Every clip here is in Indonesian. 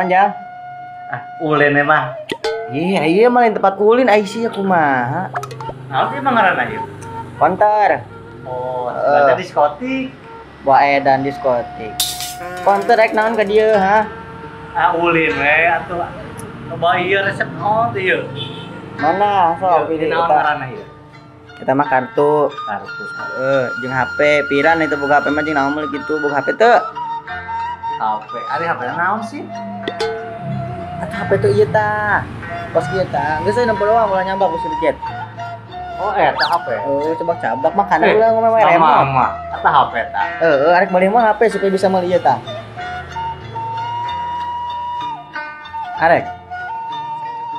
Anjang. Ulin emang. Iya malah tempat ulin Aisyah kumaha. Apa emang ngaranna ieu? Konter. Oh, ada diskotik. Bae dan diskotik. Konter rek naon ka dieu ha? Ulin we atuh. Coba ieu resep naon teh ieu? Mana sok pilih naon kita. ngaranna ieu? Kita mah kartu. Kartu. Jeung HP piran itu boga HP mah jeung naon mah kitu boga HP teu. HP. Ari HP naon sih? Atuh HP teu ieu tah. Pas ieu tah, geus euy 60 doang ulah nyambak ku sedikit. Oh, eta HP. Coba cabak makana ulah ngomong we remote. Mama, eta HP tah. Arek meuli mah HP supaya bisa meuli ieu tah. Arek.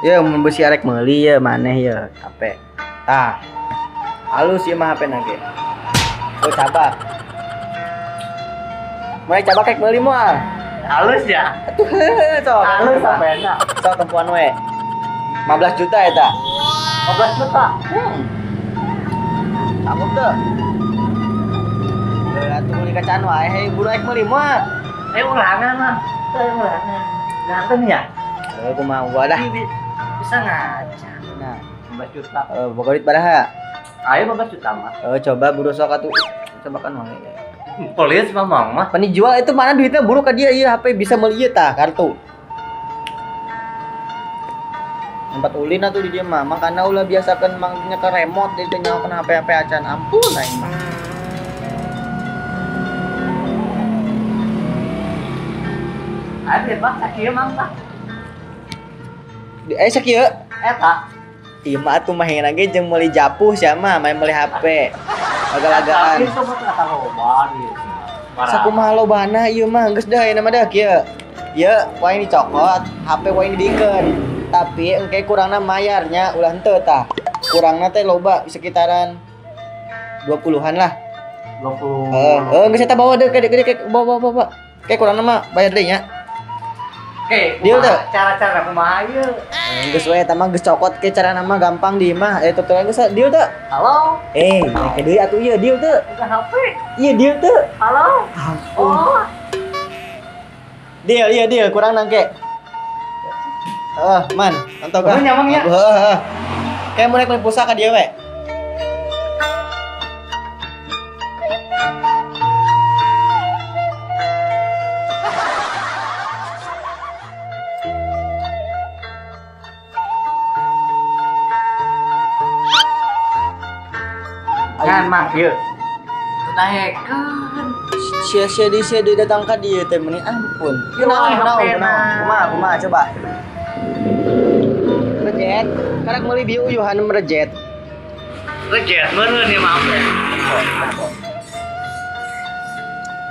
Ya mun beusi arek meuli ya maneh ya HP. Tah. Halus ieu mah HP na ge. Cabak. Mulai cabak rek meuli moal. Halus ya? Atuh sok. Halus HP-na. Sok tempuan we. 15 juta eta. 15 juta. Sanggup teu? Atuh meuli kacan wae hei buru rek meuli moal. Ulangan mah. Ulangan. Ganteng ya? Kumaha wadah. Bisa ngaca. Nah, 15 juta. boga duit baraha? Ayo 15 juta mah. Coba buru sok atuh. Coba kan wae. Polis mamang mah. Pani jual itu mana duitnya buru ka dia ieu HP bisa meuli ieu tah kartu. Tempat ulin atuh di dia mah makana ulah biasakeun mangnya ke remote di teh nyawakeun HP-HP acan ampun aing mah. Ade mah sakieu mang tah. Sakieu Eta. ieu mah atuh mah hengna ge jeung meuli japuh sia mah main meuli HP. Laga-lagaan. Tapi coba kata loba ieu. Sakumaha lobana ieu mah geus dah ayeuna mah dah kieu. Ieu wae dicokot, HP wae dibikeun. Tapi engke kurangna mayarnya ulah henteu tah. Kurangna teh loba sekitaran 20-an lah. 20. Geus eta bawa deh gede bawa. Kayak kurangna mah bayar deui nya. Oke, deal teh. Cara-cara kumaha ieu? Geus we eta mah geus cokot ke carana mah gampang di mah. Tutorial geus deal teh. Halo? Naik deui atuh ieu deal teh. Buka HP. Iya deal teh. Halo? Oh. Deal kurang nangke. Man, nonton Lu nyamang ya? Kayak mulai beli pulsa ka dia we. Kan mah ieu. Daekeun. Sia-sia datang ka dieu teh meni ampun. Ieu kumaha coba. Rejet. Karak meuli bieu uyuhan merejet. Rejet meureun ieu mah.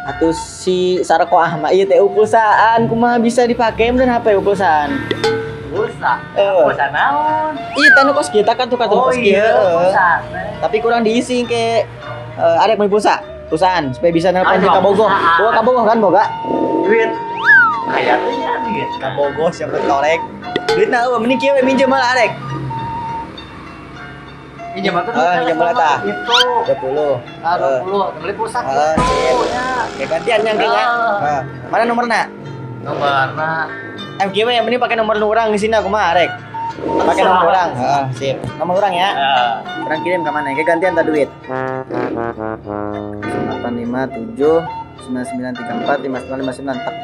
Atuh si Sarkoah mah ieu teh pulsaan kumaha bisa dipake mun HP pulsaan. Pulsa. Pulsa naon? Iya tanu kos kita kan tuh kartu kos kieu. Tapi kurang diisi ke arek meuli pulsaan supaya bisa nelpon ka Bogoh. Boga ka Bogoh kan boga. Duit. Aya teh nya duit. Ka Bogoh siapa torek. Duitna eueuh mending kieu we minjem mah arek. Minjem atuh. Minjem mah tah. Itu 20. 20. Beli pulsa. Sip. Kayak gantian nya kayaknya. Mana nomorna? Nomorna MG we yang mending pakai nomor urang di sini kumaha arek. Pakai nomor urang. Sip. Nomor urang ya. Urang kirim ke mana? Kayak gantian ta duit. 857 9934 5959 tak.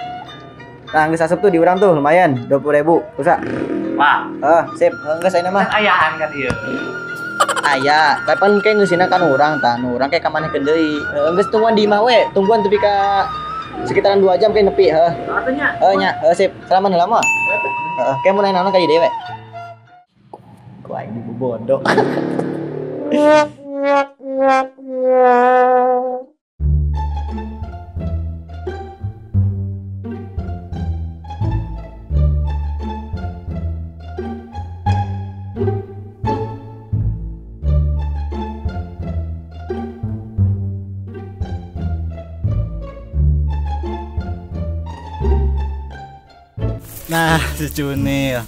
Nah, geus asup tuh di urang tuh lumayan 20.000 pulsa. Wah. Sip. Geus ayeuna mah. Ayaan kan ieu. Aya, kapan kayak ngeusina kan urang tah, nu urang kayak ka manehkeun deui. Geus tungguan di imah we, tungguan tepi ka sekitaran 2 jam kayak nepi, Atunya. Nya, sip. Salaman heula mah. Kayak mulai naon ka ieu dewe. Ku aing ibu bodoh. Nah, si Cunil.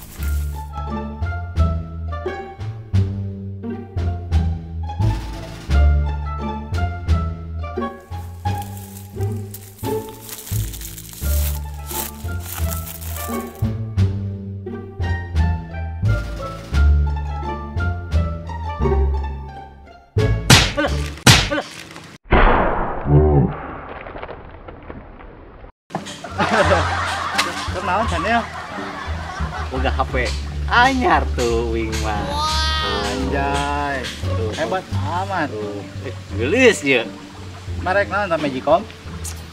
Kenalan channel. Boga HP anyar tuh Wing mah. Anjay. Tuh, Hebat amat. tuh. Gelis ya. Merek naon sama Magicom?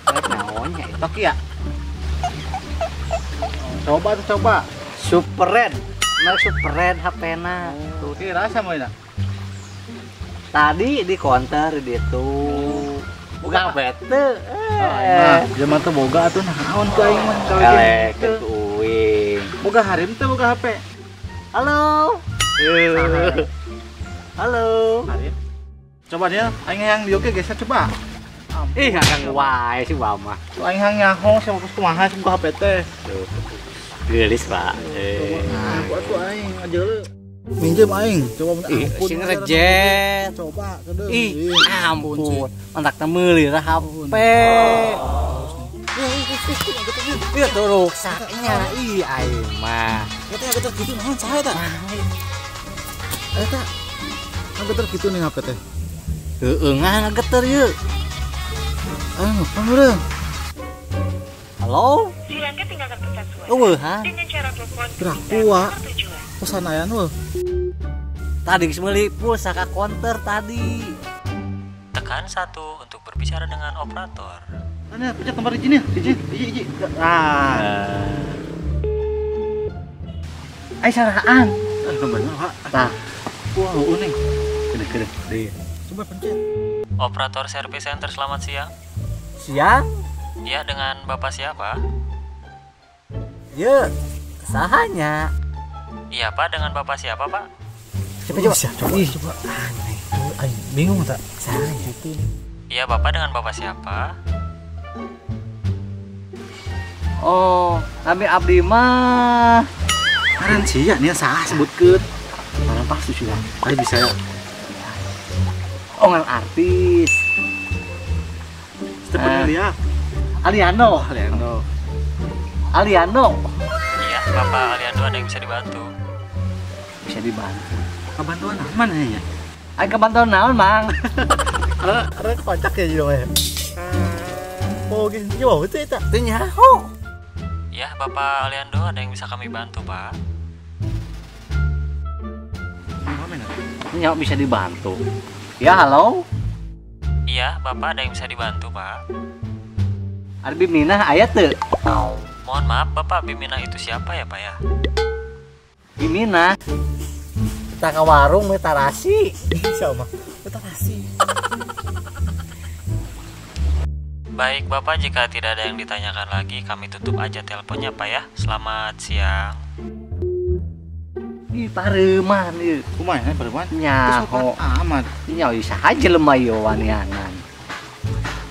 Naonnya itu Nokia. Coba tuh coba. Super Red. Merek Super Red HP-na. Tuh kira sama ini. Tadi di counter dia tuh. Boga HP teu. Nah, zaman tuh boga tuh naon tuh aing mah kalau Elek gitu. itu Wing. Boga harim tuh boga HP. Halo. Halo. Harim. Coba dia aing yang di oke geser coba. Ih, kakang wae sih mama. Tuh aing yang nyaho sih fokus kumaha sih boga HP teh. Tuh. Gelis, Pak. Nah, buat tuh aing aja lu. Minjem aing, coba minta Ih, ampun. sing rejet. Coba kedeng. Ih, ampun. Mantak teh meuli HP. Ieu tuh ruksaknya. Ih, aing mah. Eta geter kitu naon saha eta? Eta geter kitu nih HP teh. Heueuh ngana geter ieu. Ah, ngapang urang? Halo? Silakan tinggalkan pesan suara Eueuhan. dengan cara telepon Gerak dan kuat. nomor tujuan. Pesan ayan weh. Tadi geus meuli pulsa ka counter tadi. Tekan 1 untuk berbicara dengan operator. Mana pencet nomor hiji nih, hiji. Ah, Ai sarahaan. nomornya Pak. Tah, Wah, unik. kede deui. Coba pencet. Operator service center, selamat siang. Siang? Ya, dengan Bapak siapa? Ye, sahanya. Iya Pak, dengan Bapak siapa Pak? Coba. Coba. Aing bingung tak? Sahanya itu. Iya Bapak, dengan Bapak siapa? Oh, kami abdi mah. Karen sih ya, nih salah sebutkeun. Orang pasti sudah. Ayo bisa ya. Oh, ngan artis. Stephen dia. Aliano. Aliano. Iya, Bapak Aliando, ada yang bisa dibantu? Bisa dibantu. Kebantuan mana ya? Ayo kebantuan naon, Mang? Ada kocak ya jadi ya. Oh, gitu. Yo, itu eta. Teu nyaho. Ya, Bapak Aliando, ada yang bisa kami bantu Pak? Nyaho bisa dibantu. Ya, halo. Iya, Bapak ada yang bisa dibantu Pak? Ada Bimina aya teu? Mohon maaf Bapak, Bimina itu siapa ya Pak ya? Bimina. Kita ke warung we tarasi. Sama. Kita kasih. Baik Bapak, jika tidak ada yang ditanyakan lagi, kami tutup aja teleponnya Pak ya. Selamat siang. Ih, pareuman ieu. Kumaha perempuan? Nyaho. Amat. Nyaho saha jelema ieu wanianan.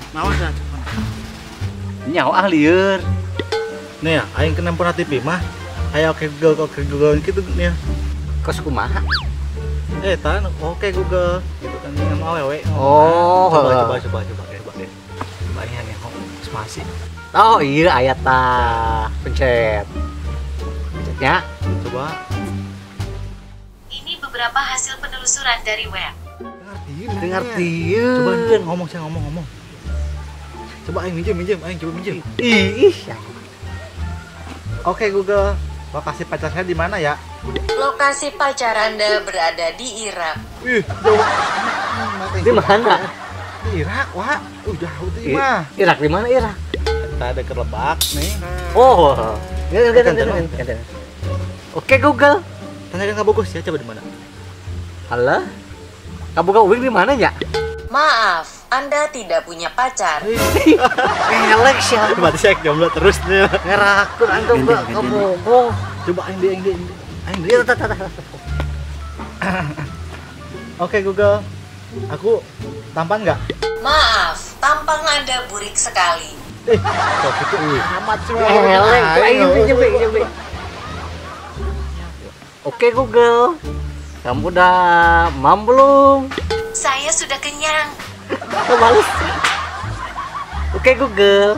Naon dah? Nyaho lieur. Nih ya, aing kena pernah TV mah. Ayo oke Google gitu nih. Kos kumaha? Tan oke Google gitu kan dengan awewe. Oh, coba deh. Banyak nyaho spasi. Oh iya aya tah. Pencet. Pencetnya. Coba. Ini beberapa hasil penelusuran dari web. Dengar Coba tieun. ngomong. Coba aing minjem, aing coba minjem. Ih. Oke Google, lokasi pacar saya di mana ya? Lokasi pacar Anda berada di Irak. Ih, jauh. Di mana? Di Irak, wah. Jauh tuh mah. Irak di mana Irak? Kita ada ke Lebak nih. Oh. Ganti. Oke Google. Tanyakan Kak Bagus ya, coba di mana? Halo? Kamu Uwing di mana ya? Maaf, Anda tidak punya pacar. Elek siapa? Berarti saya jomblo terus nih. Ngerakun antum gak ngomong. Coba aing di. Iya, Oke Google, aku tampan nggak? Maaf, tampang Anda burik sekali. Kok gitu amat semua. Elek, nyebik. Oke Google, kamu udah mam belum? Saya sudah kenyang. Kebalik. Oke Google,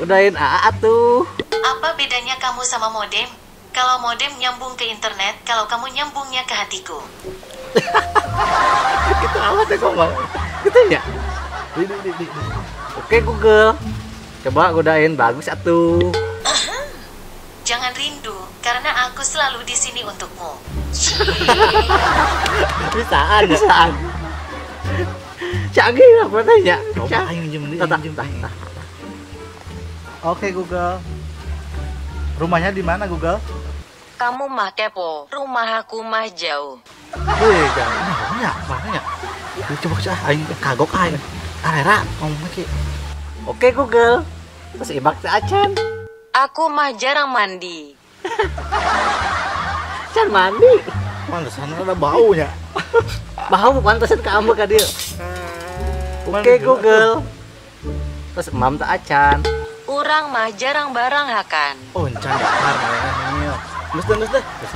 udahin AA tuh. Apa bedanya kamu sama modem? Kalau modem nyambung ke internet, kalau kamu nyambungnya ke hatiku. Kita banget ya kok. Gitu ya. Di. Oke Google. Coba godain bagus atuh. Jangan rindu, karena aku selalu di sini untukmu. Bisaan. Canggih lah katanya. Ayo minjem deh. Oke Google. Rumahnya di mana Google? Kamu mah kepo, rumah aku mah jauh. Wih, jangan. Makanya. Coba sih aing kagok aing. Arera ngomong ki. Oke Google. Terus ibak si Acan. Aku mah jarang mandi. Can mandi. Pantesan ada baunya. Bau pantesan kamu ka dia. Oke Google. Terus mam tak Acan. Urang mah jarang barang hakan. Oh, encan dakar manehna. Geus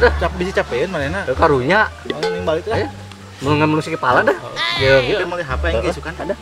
dah. Cap bisi capeun manehna. Karunya. Ning balik teh. Mau ngambil si kepala dah. Ya, kita mau HP yang geus kan. Ada.